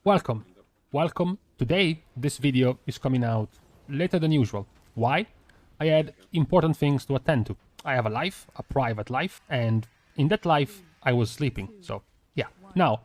Welcome. Welcome. Today, this video is coming out later than usual. Why? I had important things to attend to. I have a life, a private life, and in that life, I was sleeping. So, yeah. Now,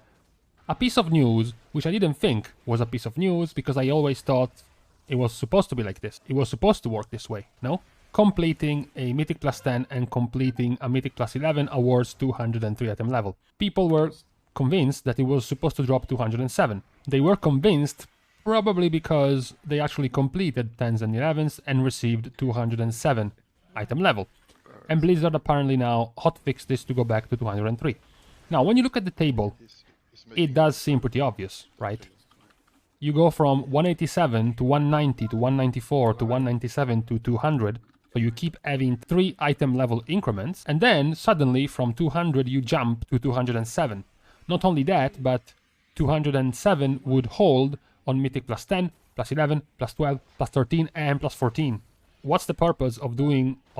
a piece of news, which I didn't think was a piece of news because I always thought it was supposed to be like this. It was supposed to work this way, no? Completing a Mythic plus 10 and completing a Mythic plus 11 awards 203 item level. People were convinced that it was supposed to drop 207. They were convinced probably because they actually completed 10s and 11s and received 207 item level. And Blizzard apparently now hotfixed this to go back to 203. Now, when you look at the table, it does seem pretty obvious, right? You go from 187 to 190 to 194 to 197 to 200, so you keep having 3 item level increments, and then suddenly from 200 you jump to 207. Not only that, but 207 would hold on Mythic plus 10, plus 11, plus 12, plus 13, and plus 14. What's the purpose of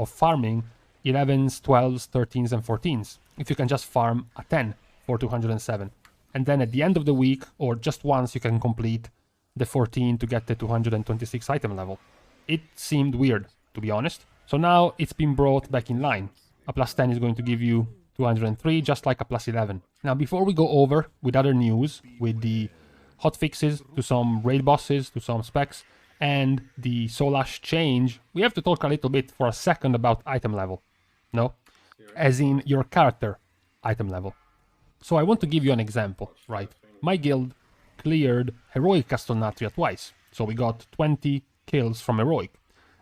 farming 11s, 12s, 13s, and 14s if you can just farm a 10 for 207? And then at the end of the week, or just once, you can complete the 14 to get the 226 item level. It seemed weird, to be honest. So now it's been brought back in line. A plus 10 is going to give you 203, just like a plus 11. Now, before we go over with other news, with the hotfixes to some raid bosses, to some specs, and the Soulash change, we have to talk a little bit for a second about item level. No? As in your character item level. So I want to give you an example, right? My guild cleared Heroic Castellnatria twice. So we got 20 kills from Heroic.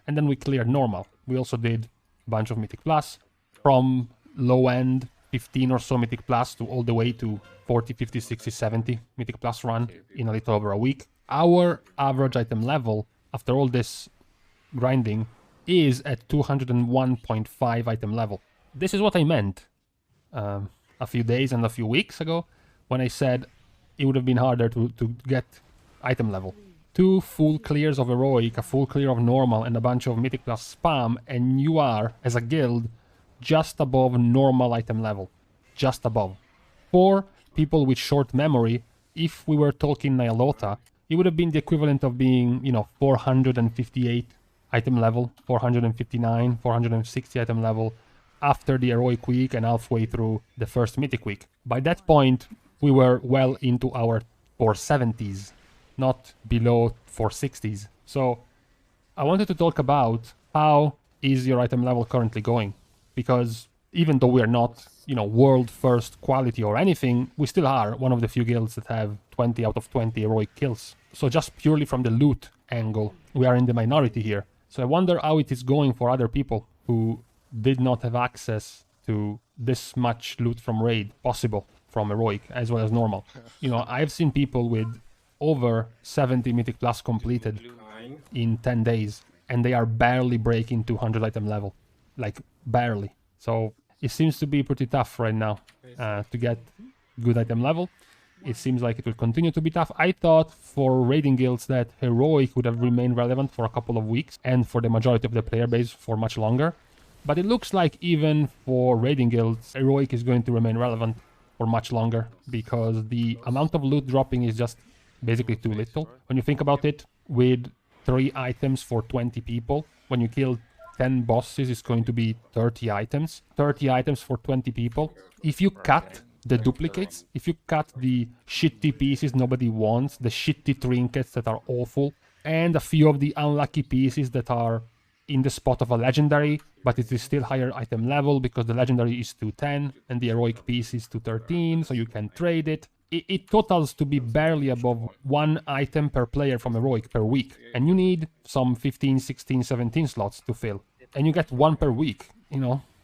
And then we cleared Normal. We also did a bunch of Mythic Plus. From low end, 15 or so Mythic Plus to all the way to 40, 50, 60, 70 Mythic Plus run in a little over a week. Our average item level, after all this grinding, is at 201.5 item level. This is what I meant a few days and a few weeks ago when I said it would have been harder to get item level. 2 full clears of Heroic, a full clear of Normal, and a bunch of Mythic Plus spam, and you are, as a guild, just above normal item level. Just above. For people with short memory, if we were talking Nyalota, it would have been the equivalent of being, 458 item level, 459, 460 item level, after the Heroic week and halfway through the first Mythic week. By that point, we were well into our 470s, not below 460s. So I wanted to talk about how is your item level currently going. Because even though we are not, world first quality or anything, we still are one of the few guilds that have 20 out of 20 Heroic kills. So just purely from the loot angle, we are in the minority here. So I wonder how it is going for other people who did not have access to this much loot from raid possible from Heroic as well as normal. I've seen people with over 70 Mythic Plus completed in 10 days and they are barely breaking 200 item level. Like barely. So it seems to be pretty tough right now to get good item level. It seems like it will continue to be tough. I thought for raiding guilds that Heroic would have remained relevant for a couple of weeks and for the majority of the player base for much longer. But it looks like even for raiding guilds, Heroic is going to remain relevant for much longer because the amount of loot dropping is just basically too little. When you think about it, with 3 items for 20 people, when you kill 10 bosses, it's going to be 30 items. 30 items for 20 people. If you cut the duplicates, if you cut the shitty pieces nobody wants, the shitty trinkets that are awful, and a few of the unlucky pieces that are in the spot of a legendary, but it is still higher item level because the legendary is 210 and the heroic piece is 213, so you can trade it. It totals to be barely above 1 item per player from heroic per week, and you need some 15, 16, 17 slots to fill, and you get 1 per week.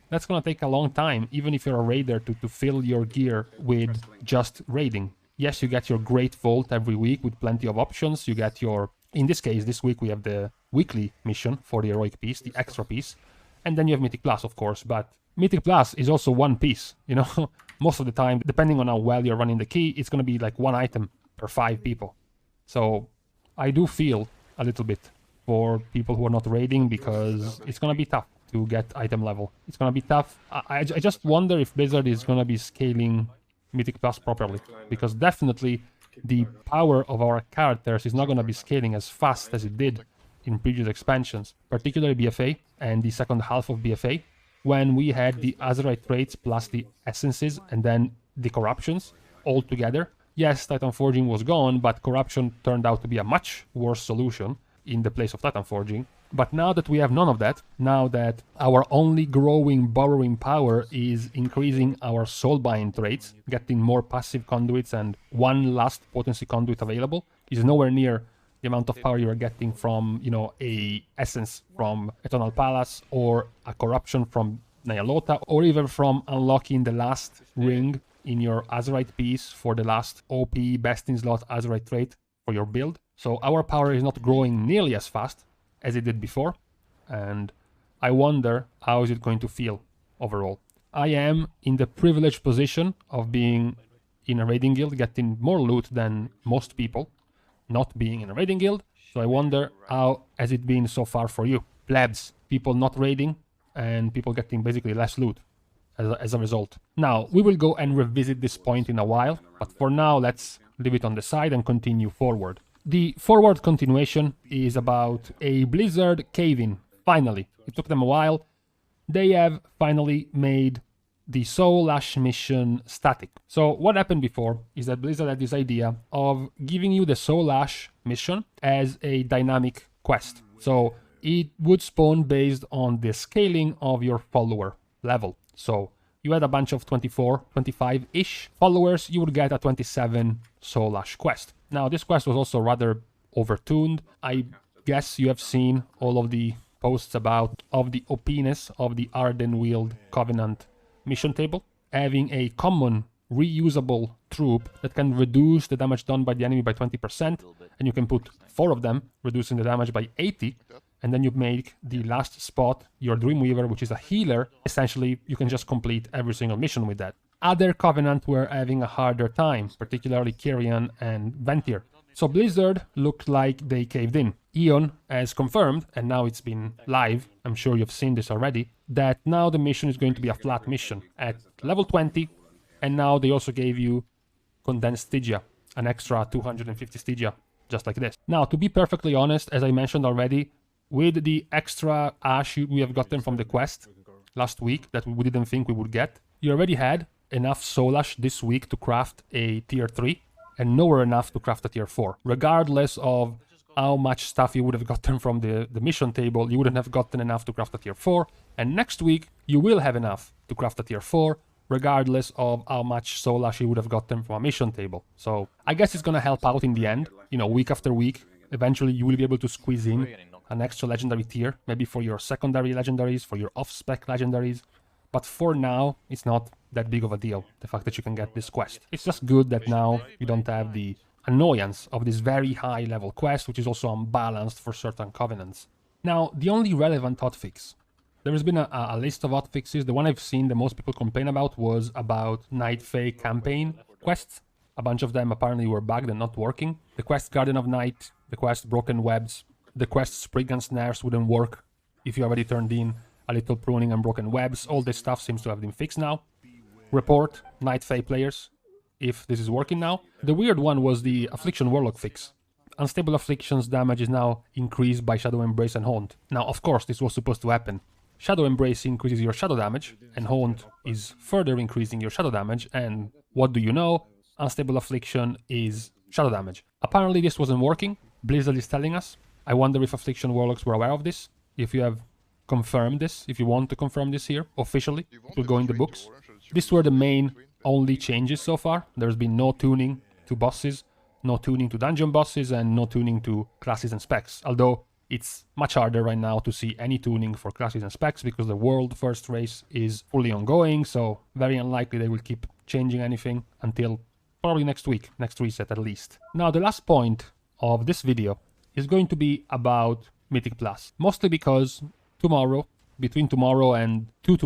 That's gonna take a long time, even if you're a raider, to fill your gear with just raiding. Yes, you get your great vault every week with plenty of options. You get your, in this case, this week we have the weekly mission for the heroic piece, the extra piece, and then you have Mythic Plus, of course, but Mythic Plus is also 1 piece, most of the time, depending on how well you're running the key, it's gonna be like 1 item per 5 people. So I do feel a little bit for people who are not raiding, because it's gonna be tough to get item level. It's gonna be tough. I just wonder if Blizzard is gonna be scaling Mythic Plus properly, because definitely the power of our characters is not going to be scaling as fast as it did in previous expansions, particularly BFA and the second half of BFA, when we had the Azerite traits plus the essences and then the corruptions all together. Yes, Titan Forging was gone, but corruption turned out to be a much worse solution in the place of Titan Forging. But now that we have none of that, now that our only growing borrowing power is increasing our soulbind traits, getting more passive conduits and one last potency conduit available, is nowhere near the amount of power you are getting from, you know, a essence from Eternal Palace or a corruption from Nyalota, or even from unlocking the last ring in your Azerite piece for the last OP best in slot Azerite trait for your build. So our power is not growing nearly as fast as it did before, and I wonder how is it going to feel overall. I am in the privileged position of being in a raiding guild, getting more loot than most people, not being in a raiding guild, so I wonder how has it been so far for you. Plebs, people not raiding, and people getting basically less loot as a result. Now, we will go and revisit this point in a while, but for now let's leave it on the side and continue forward. The forward continuation is about a Blizzard cave-in, finally. It took them a while. They have finally made the Soul Ash mission static. So what happened before is that Blizzard had this idea of giving you the Soul Ash mission as a dynamic quest. So it would spawn based on the scaling of your follower level. So you had a bunch of 24, 25-ish followers, you would get a 27 Soul Ash quest. Now, this quest was also rather overtuned. I guess you have seen all of the posts about the OP-ness of the Ardenweald Covenant mission table, having a common reusable troop that can reduce the damage done by the enemy by 20%, and you can put 4 of them, reducing the damage by 80, and then you make the last spot your Dreamweaver, which is a healer. Essentially, you can just complete every single mission with that. Other Covenant were having a harder time, particularly Kyrian and Ventir. So Blizzard looked like they caved in. Eon has confirmed, and now it's been live, I'm sure you've seen this already, that now the mission is going to be a flat mission at level 20, and now they also gave you condensed Stygia, an extra 250 Stygia, just like this. Now, to be perfectly honest, as I mentioned already, with the extra Ash we have gotten from the quest last week that we didn't think we would get, you already had enough Soul Ash this week to craft a tier 3 and nowhere enough to craft a tier 4. Regardless of how much stuff you would have gotten from the mission table, you wouldn't have gotten enough to craft a tier 4, and next week you will have enough to craft a tier 4 regardless of how much Soul Ash you would have gotten from a mission table. So I guess it's gonna help out in the end, you know, week after week. Eventually you will be able to squeeze in an extra legendary tier, maybe for your secondary legendaries, for your off-spec legendaries. But for now, it's not that big of a deal, the fact that you can get this quest. It's just good that now you don't have the annoyance of this very high level quest, which is also unbalanced for certain covenants. Now, the only relevant hotfix. There has been a list of hotfixes. The one I've seen the most people complain about was about Night Fae campaign quests. A bunch of them apparently were bugged and not working. The quest Garden of Night, the quest Broken Webs, the quest Sprig and Snares wouldn't work if you already turned in a little pruning and broken webs. All this stuff seems to have been fixed now. Report Night Fae players if this is working now. The weird one was the Affliction Warlock fix. Unstable Afflictions damage is now increased by Shadow Embrace and Haunt. Now, of course, this was supposed to happen. Shadow Embrace increases your shadow damage, and Haunt is further increasing your shadow damage, and what do you know? Unstable Affliction is shadow damage. Apparently this wasn't working. Blizzard is telling us. I wonder if Affliction Warlocks were aware of this. If you have confirmed this, if you want to confirm this here, officially, it will go in the books. These were the main only changes so far. There's been no tuning to bosses, no tuning to dungeon bosses, and no tuning to classes and specs. Although it's much harder right now to see any tuning for classes and specs because the world first race is fully ongoing, so very unlikely they will keep changing anything until probably next week, next reset at least. Now, the last point of this video is going to be about Mythic Plus, mostly because tomorrow, between tomorrow and two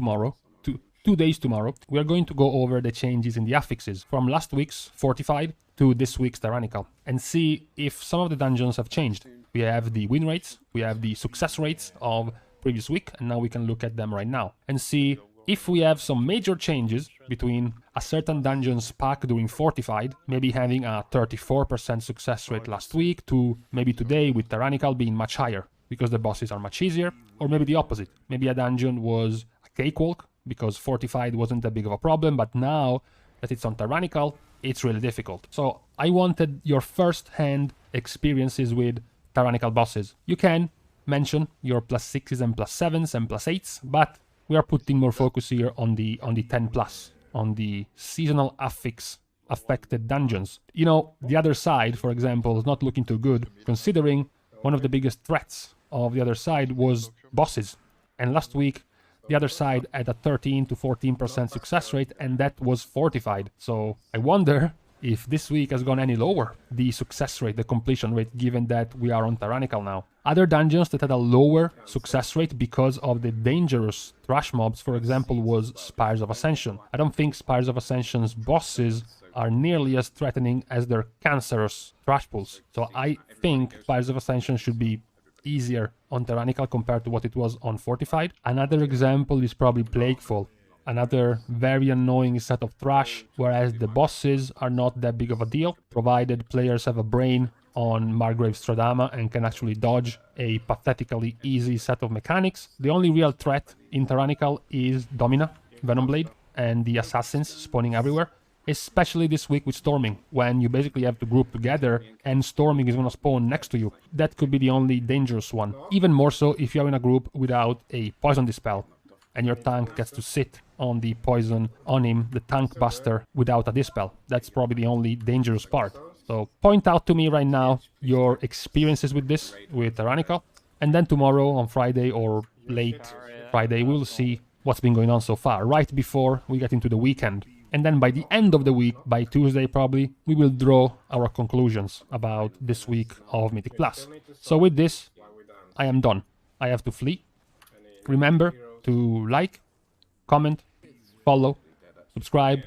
days tomorrow, we are going to go over the changes in the affixes from last week's Fortified to this week's Tyrannical and see if some of the dungeons have changed. We have the win rates, we have the success rates of previous week, and now we can look at them right now and see If we have some major changes between a certain dungeon's pack doing Fortified, maybe having a 34% success rate last week, to maybe today with Tyrannical being much higher, because the bosses are much easier, or maybe the opposite. Maybe a dungeon was a cakewalk, because Fortified wasn't that big of a problem, but now that it's on Tyrannical, it's really difficult. So I wanted your first-hand experiences with Tyrannical bosses. You can mention your +6s and +7s and +8s, but we are putting more focus here on the 10+, on the seasonal affix affected dungeons. You know, the other side, for example, is not looking too good, considering one of the biggest threats of the other side was bosses. And last week, the other side had a 13 to 14% success rate, and that was Fortified. So I wonder if this week has gone any lower, the success rate, the completion rate, given that we are on Tyrannical now. Other dungeons that had a lower success rate because of the dangerous trash mobs, for example, was Spires of Ascension. I don't think Spires of Ascension's bosses are nearly as threatening as their cancerous trash pools. So I think Spires of Ascension should be easier on Tyrannical compared to what it was on Fortified. Another example is probably Plagueful. Another very annoying set of trash, whereas the bosses are not that big of a deal, provided players have a brain on Margrave Stradama and can actually dodge a pathetically easy set of mechanics. The only real threat in Tyrannical is Domina, Venomblade, and the assassins spawning everywhere, especially this week with Storming, when you basically have to group together and Storming is gonna spawn next to you. That could be the only dangerous one. Even more so if you're in a group without a Poison Dispel, and your tank gets to sit on the poison on him, the tank buster, without a dispel. That's probably the only dangerous part. So point out to me right now your experiences with this, with Tyrannical, and then tomorrow on Friday or late Friday we'll see what's been going on so far, right before we get into the weekend. And then by the end of the week, by Tuesday probably, we will draw our conclusions about this week of Mythic Plus. So with this, I am done. I have to flee. Remember to like, comment, follow, subscribe,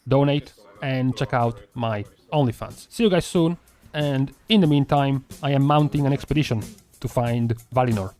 donate, and check out my OnlyFans. See you guys soon, and in the meantime, I am mounting an expedition to find Valinor.